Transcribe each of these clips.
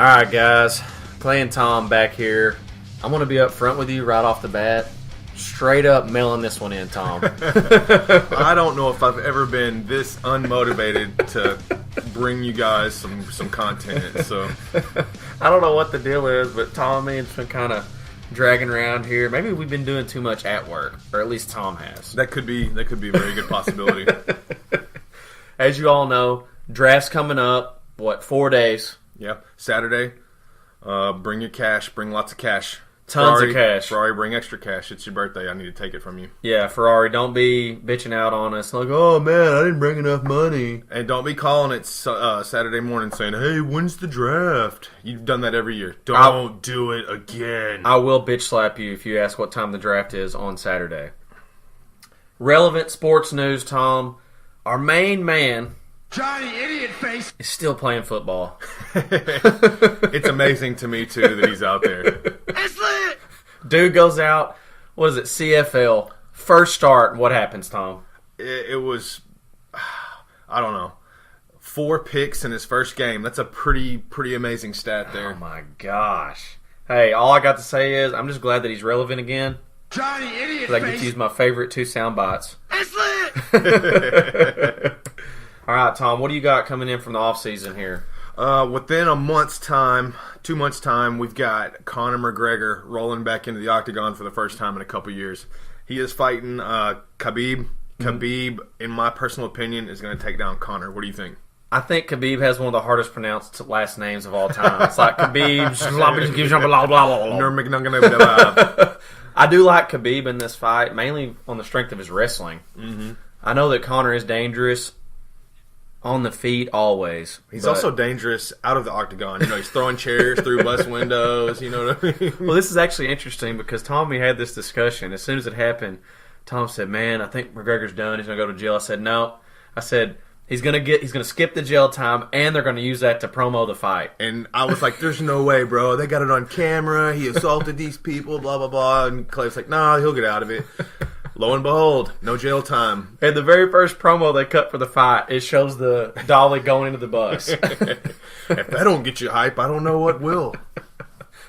Alright, guys. Clay and Tom back here. I'm going to be up front with you right off the bat. Straight up mailing this one in, Tom. I don't know if I've ever been this unmotivated to bring you guys some content. So I don't know what the deal is, but Tom and me's been kind of dragging around here. Maybe we've been doing too much at work, or at least Tom has. That could be a very good possibility. As you all know, draft's coming up. 4 days? Yep. Saturday. Bring your cash. Bring lots of cash. Tons of cash. Ferrari, bring extra cash. It's your birthday. I need to take it from you. Yeah, Ferrari, don't be bitching out on us. Like, oh, man, I didn't bring enough money. And don't be calling it Saturday morning saying, hey, when's the draft? You've done that every year. Don't do it again. I will bitch slap you if you ask what time the draft is on Saturday. Relevant sports news, Tom. Our main man, Johnny Idiot Face, is still playing football. It's amazing to me, too, that he's out there. it's lit! Dude goes out, what is it, CFL, first start, what happens, Tom? It was, I don't know, 4 picks in his first game. That's a pretty amazing stat there. Oh, my gosh. Hey, all I got to say is I'm just glad that he's relevant again. Johnny Idiot Because I get to use my favorite 2 sound bites. It's lit! All right, Tom, what do you got coming in from the offseason here? Within a month's time, 2 months' time, we've got Conor McGregor rolling back into the octagon for the first time in a couple years. He is fighting Khabib. Khabib, in my personal opinion, is going to take down Conor. What do you think? I think Khabib has one of the hardest pronounced last names of all time. It's like Khabib, blah, blah, blah. I do like Khabib in this fight, mainly on the strength of his wrestling. Mm-hmm. I know that Conor is dangerous on the feet always. He's also dangerous out of the octagon. You know, he's throwing chairs through bus windows. You know what I mean? Well, this is actually interesting because Tom and me had this discussion. As soon as it happened, Tom said, man, I think McGregor's done. He's going to go to jail. I said, no. I said, he's going to skip the jail time, and they're going to use that to promo the fight. And I was like, there's no way, bro. They got it on camera. He assaulted these people, blah, blah, blah. And Clay's like, nah, he'll get out of it. Lo and behold, no jail time. And the very first promo they cut for the fight, it shows the dolly going into the bus. If that don't get you hype, I don't know what will.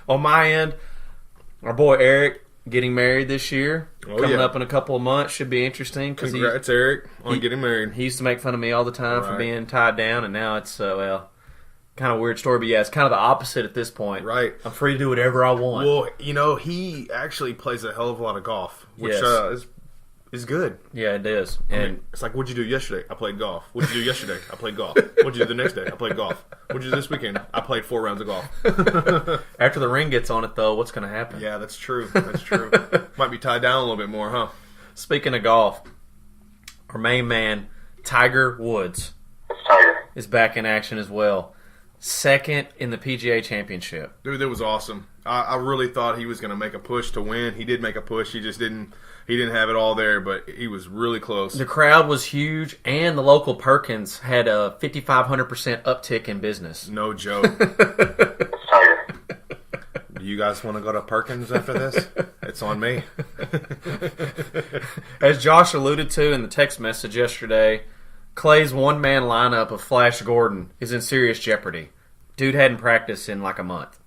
On my end, our boy Eric getting married this year. Coming up in a couple of months. Should be interesting. Congrats, Eric, on getting married. He used to make fun of me all the time for being tied down, and now it's, kind of a weird story. But yeah, it's kind of the opposite at this point. Right. I'm free to do whatever I want. Well, you know, he actually plays a hell of a lot of golf, which is good. Yeah, it is. And it's like, what'd you do yesterday? I played golf. What'd you do yesterday? I played golf. What'd you do the next day? I played golf. What'd you do this weekend? I played 4 rounds of golf. After the ring gets on it, though, what's going to happen? Yeah, that's true. That's true. Might be tied down a little bit more, huh? Speaking of golf, our main man, Tiger Woods, is back in action as well. Second in the PGA Championship. Dude, that was awesome. I really thought he was going to make a push to win. He did make a push. He just didn't have it all there, but he was really close. The crowd was huge, and the local Perkins had a 5,500% uptick in business. No joke. Do you guys want to go to Perkins after this? It's on me. As Josh alluded to in the text message yesterday, Clay's one-man lineup of Flash Gordon is in serious jeopardy. Dude hadn't practiced in like a month.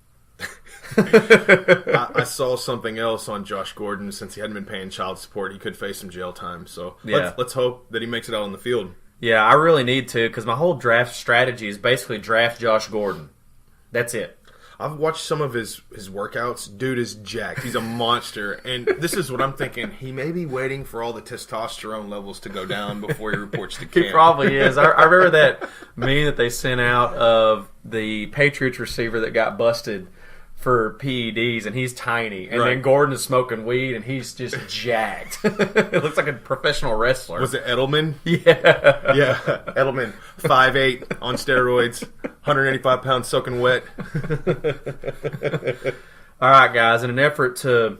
I saw something else on Josh Gordon. Since he hadn't been paying child support, he could face some jail time. So let's hope that he makes it out on the field. Yeah, I really need to, because my whole draft strategy is basically draft Josh Gordon. That's it. I've watched some of his workouts. Dude is jacked. He's a monster. And this is what I'm thinking. He may be waiting for all the testosterone levels to go down before he reports to camp. He probably is. I remember that meme that they sent out of the Patriots receiver that got busted for PEDs, and he's tiny. And then Gordon is smoking weed, and he's just jacked. It looks like a professional wrestler. Was it Edelman? Yeah. Yeah, Edelman. 5'8", on steroids, 185 pounds soaking wet. All right, guys. In an effort to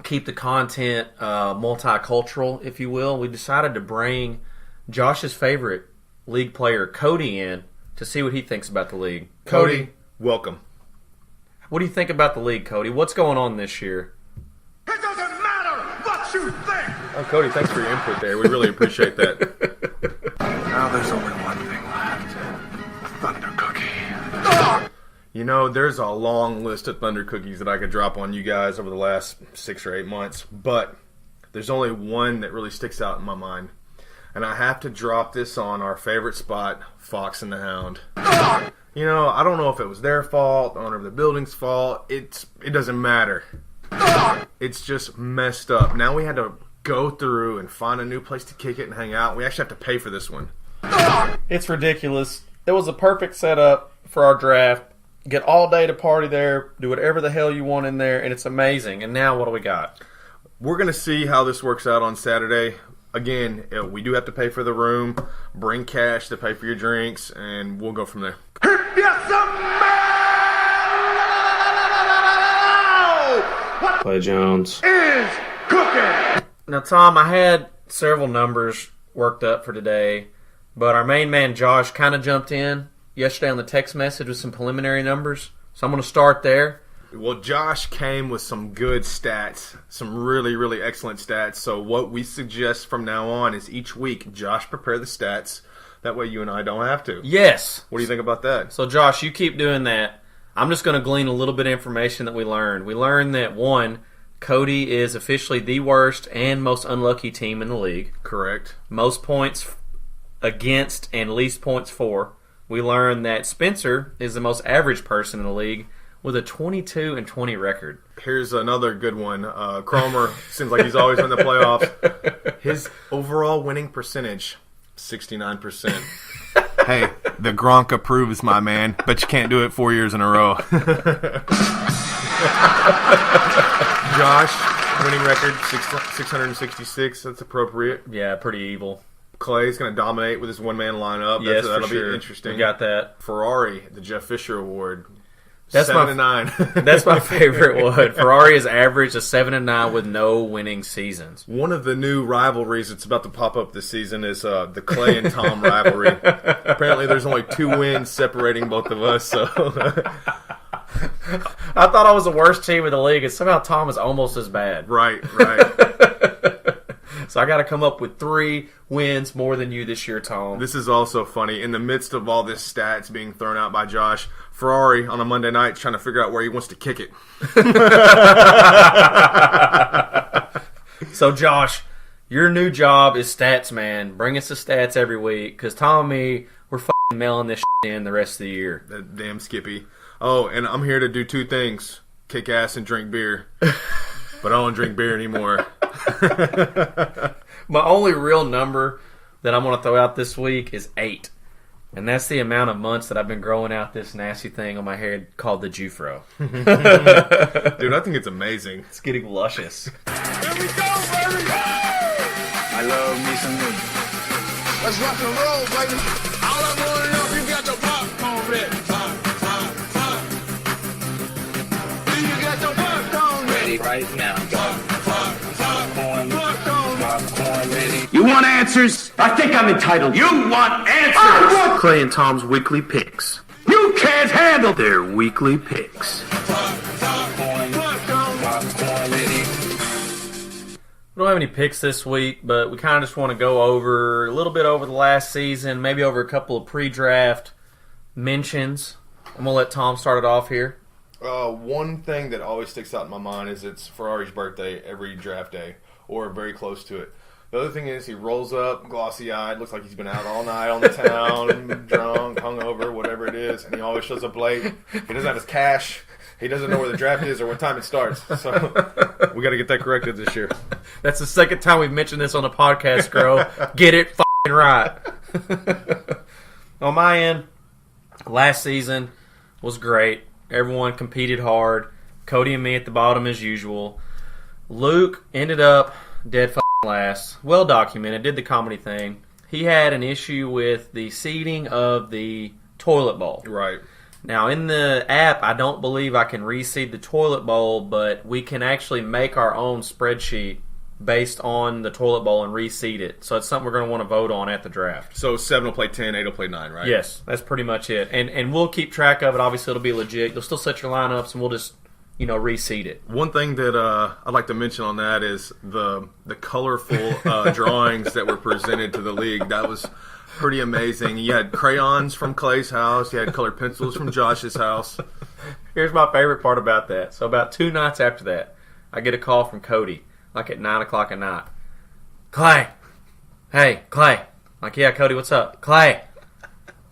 keep the content multicultural, if you will, we decided to bring Josh's favorite league player, Cody, in to see what he thinks about the league. Cody, welcome. What do you think about the league, Cody? What's going on this year? It doesn't matter what you think! Oh, Cody, thanks for your input there. We really appreciate that. Now there's only one thing left. A Thunder Cookie. You know, there's a long list of Thunder cookies that I could drop on you guys over the last 6 or 8 months, but there's only one that really sticks out in my mind. And I have to drop this on our favorite spot, Fox and the Hound. You know, I don't know if it was their fault, the owner of the building's fault. It doesn't matter. It's just messed up. Now we had to go through and find a new place to kick it and hang out. We actually have to pay for this one. It's ridiculous. It was a perfect setup for our draft. Get all day to party there, do whatever the hell you want in there, and it's amazing. And now what do we got? We're going to see how this works out on Saturday. Again, we do have to pay for the room, bring cash to pay for your drinks, and we'll go from there. Clay Jones Is cooking. Now, Tom, I had several numbers worked up for today, but our main man Josh kind of jumped in yesterday on the text message with some preliminary numbers. So I'm going to start there. Well, Josh came with some good stats, some really, really excellent stats. So what we suggest from now on is each week, Josh prepare the stats. That way you and I don't have to. Yes. What do you think about that? So, Josh, you keep doing that. I'm just going to glean a little bit of information that we learned. We learned that, one, Cody is officially the worst and most unlucky team in the league. Correct. Most points against and least points for. We learned that Spencer is the most average person in the league with a 22-20 record. Here's another good one. Cromer seems like he's always in the playoffs. His overall winning percentage, 69%. Hey, the Gronk approves, my man, but you can't do it 4 years in a row. Josh, winning record, 666. That's appropriate. Yeah, pretty evil. Clay's going to dominate with his one-man lineup. Yes, That'll for sure. be interesting. We got that. Ferrari, the Jeff Fisher Award. That's 7-9. That's my favorite one. Ferrari has averaged a 7-9 with no winning seasons. One of the new rivalries that's about to pop up this season is the Clay and Tom rivalry. Apparently, there's only 2 wins separating both of us. So, I thought I was the worst team in the league, and somehow Tom is almost as bad. right. So I got to come up with 3 wins more than you this year, Tom. This is also funny. In the midst of all this stats being thrown out by Josh, Ferrari on a Monday night is trying to figure out where he wants to kick it. So, Josh, your new job is stats, man. Bring us the stats every week, because Tom and me, we're fucking mailing this shit in the rest of the year. That damn Skippy. Oh, and I'm here to do 2 things. Kick ass and drink beer. But I don't drink beer anymore. My only real number that I'm going to throw out this week is 8. And that's the amount of months that I've been growing out this nasty thing on my head called the Jufro. Dude, I think it's amazing. It's getting luscious. Here we go, baby. I love me some niggas. Let's rock and roll, baby. All I want to know if you got your popcorn ready. Do you got your popcorn ready? Ready right now. Popcorn ready. You want answers? I think I'm entitled. You want answers? Clay and Tom's weekly picks. You can't handle Their weekly picks. Popcorn ready. We don't have any picks this week, but we kind of just want to go over a little bit over the last season, maybe over a couple of pre-draft mentions. I'm going to let Tom start it off here. One thing that always sticks out in my mind is it's Ferrari's birthday every draft day, or very close to it. The other thing is he rolls up, glossy-eyed, looks like he's been out all night on the town, drunk, hungover, whatever it is, and he always shows up late. He doesn't have his cash. He doesn't know where the draft is or what time it starts. So we got to get that corrected this year. That's the second time we've mentioned this on the podcast, girl. Get it f***ing right. On my end, last season was great. Everyone competed hard. Cody and me at the bottom as usual. Luke ended up dead f***ing last. Well documented. Did the comedy thing. He had an issue with the seating of the toilet bowl. Right. Now, in the app, I don't believe I can reseed the toilet bowl, but we can actually make our own spreadsheet based on the toilet bowl and reseed it. So it's something we're going to want to vote on at the draft. So 7 will play 10, 8 will play 9, right? Yes, that's pretty much it. And we'll keep track of it. Obviously, it'll be legit. You'll still set your lineups, and we'll just, reseed it. One thing that I'd like to mention on that is the colorful drawings that were presented to the league. That was Pretty amazing. You had crayons from Clay's house. You had colored pencils from Josh's house. Here's my favorite part about that. So about 2 nights after that, I get a call from Cody, like at 9 o'clock at night. Clay. Hey, Clay. Like, yeah, Cody, what's up? Clay.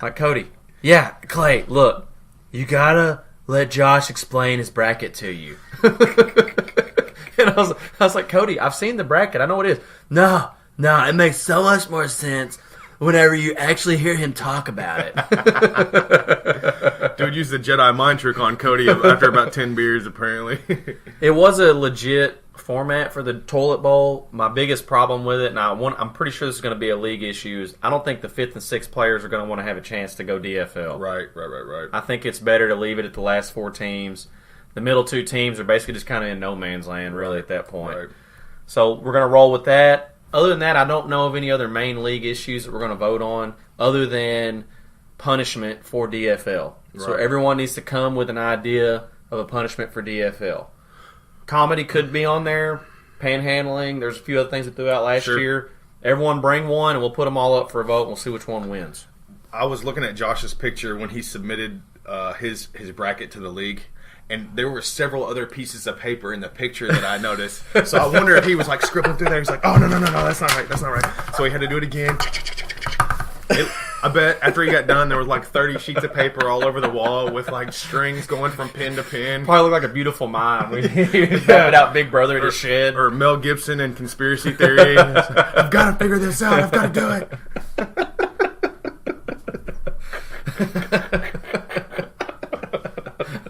Like, Cody. Yeah, Clay, look. You gotta let Josh explain his bracket to you. And I was like, Cody, I've seen the bracket. I know what it is. No, it makes so much more sense whenever you actually hear him talk about it. Dude used the Jedi mind trick on Cody after about 10 beers, apparently. It was a legit format for the toilet bowl. My biggest problem with it, and I'm pretty sure this is going to be a league issue, is I don't think the 5th and 6th players are going to want to have a chance to go DFL. Right. I think it's better to leave it at the last 4 teams. The middle 2 teams are basically just kind of in no man's land, really, at that point. Right. So we're going to roll with that. Other than that, I don't know of any other main league issues that we're going to vote on other than punishment for DFL. Right. So everyone needs to come with an idea of a punishment for DFL. Comedy could be on there. Panhandling. There's a few other things that threw out last year. Everyone bring one, and we'll put them all up for a vote, and we'll see which one wins. I was looking at Josh's picture when he submitted his bracket to the league, and there were several other pieces of paper in the picture that I noticed. So I wonder if he was like scribbling through there. He's like, oh, no, that's not right. So he had to do it again. I bet after he got done, there was like 30 sheets of paper all over the wall with like strings going from pin to pin. Probably looked like a beautiful mime. We bumping out Big Brother in his shed. Or Mel Gibson and Conspiracy Theory. I've got to figure this out. I've got to do it.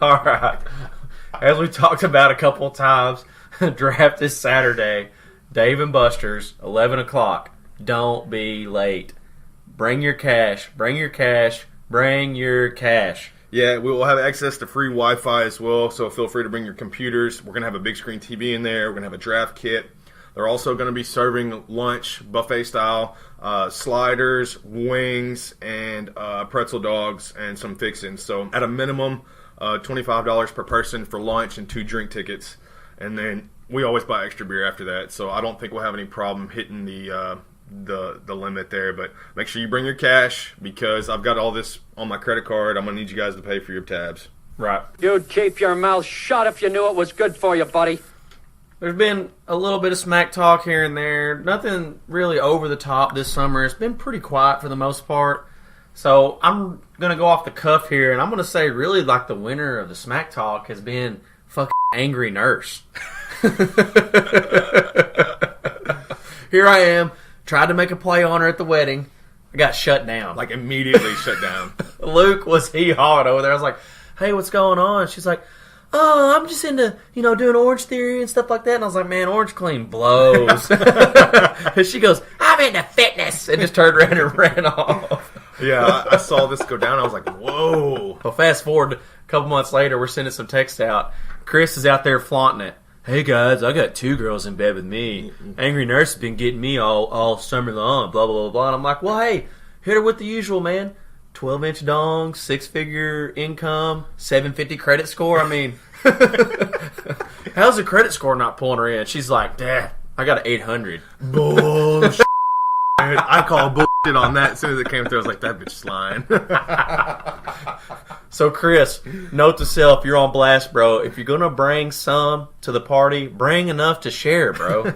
All right. As we talked about a couple of times, draft is Saturday. Dave and Buster's, 11 o'clock. Don't be late. Bring your cash. Yeah, we will have access to free Wi-Fi as well, so feel free to bring your computers. We're going to have a big screen TV in there. We're going to have a draft kit. They're also going to be serving lunch, buffet style, sliders, wings, and pretzel dogs, and some fixings. So at a minimum, $25 per person for lunch and 2 drink tickets. And then we always buy extra beer after that, so I don't think we'll have any problem hitting the limit there. But make sure you bring your cash, because I've got all this on my credit card. I'm going to need you guys to pay for your tabs. Right. You'd keep your mouth shut if you knew it was good for you, buddy. There's been a little bit of smack talk here and there. Nothing really over the top this summer. It's been pretty quiet for the most part. So I'm going to go off the cuff here, and I'm going to say really like the winner of the smack talk has been fucking Angry Nurse. Here I am. Tried to make a play on her at the wedding. I got shut down. Like, immediately shut down. Luke was hee-hawing over there. I was like, hey, what's going on? She's like, oh, I'm just into, doing Orange Theory and stuff like that. And I was like, man, Orange Clean blows. And she goes, I'm into fitness. And just turned around and ran off. Yeah, I saw this go down. I was like, whoa. Well, fast forward a couple months later, we're sending some texts out. Chris is out there flaunting it. Hey guys, I got 2 girls in bed with me. Angry Nurse has been getting me all summer long, blah, blah, blah, blah. And I'm like, well, hey, hit her with the usual, man. 12-inch dong, 6-figure income, 750 credit score. I mean, how's the credit score not pulling her in? She's like, Dad, I got an 800. Bullshit. I call bullshit on that as soon as it came through. I was like, that bitch is lying. So, Chris, note to self, you're on blast, bro. If you're going to bring some to the party, bring enough to share, bro.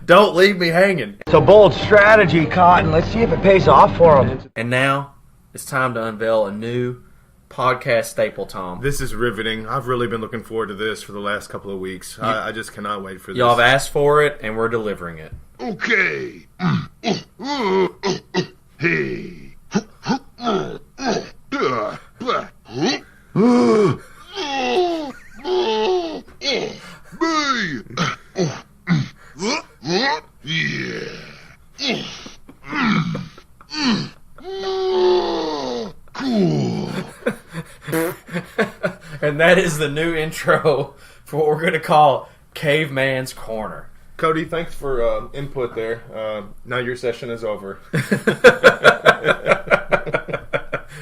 Don't leave me hanging. It's a bold strategy, Cotton. Let's see if it pays off for him. And now, it's time to unveil a new podcast staple, Tom. This is riveting. I've really been looking forward to this for the last couple of weeks. I just cannot wait for this. Y'all have asked for it, and we're delivering it. Okay. Hey. Cool. And that is the new intro for what we're going to call Caveman's Corner. Cody, thanks for input there. Now your session is over.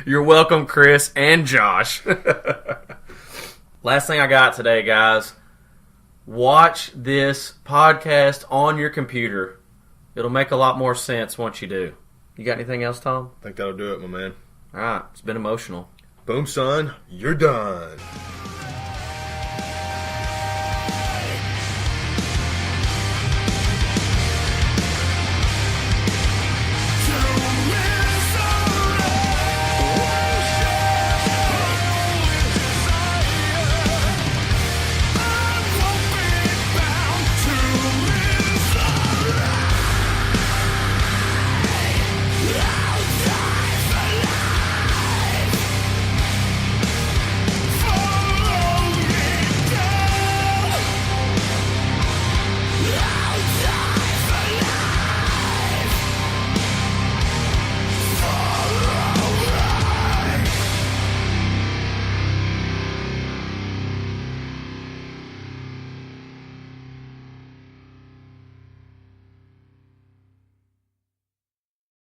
You're welcome, Chris and Josh. Last thing I got today, guys. Watch this podcast on your computer. It'll make a lot more sense once you do. You got anything else, Tom? I think that'll do it, my man. All right. It's been emotional. Boom, son. You're done.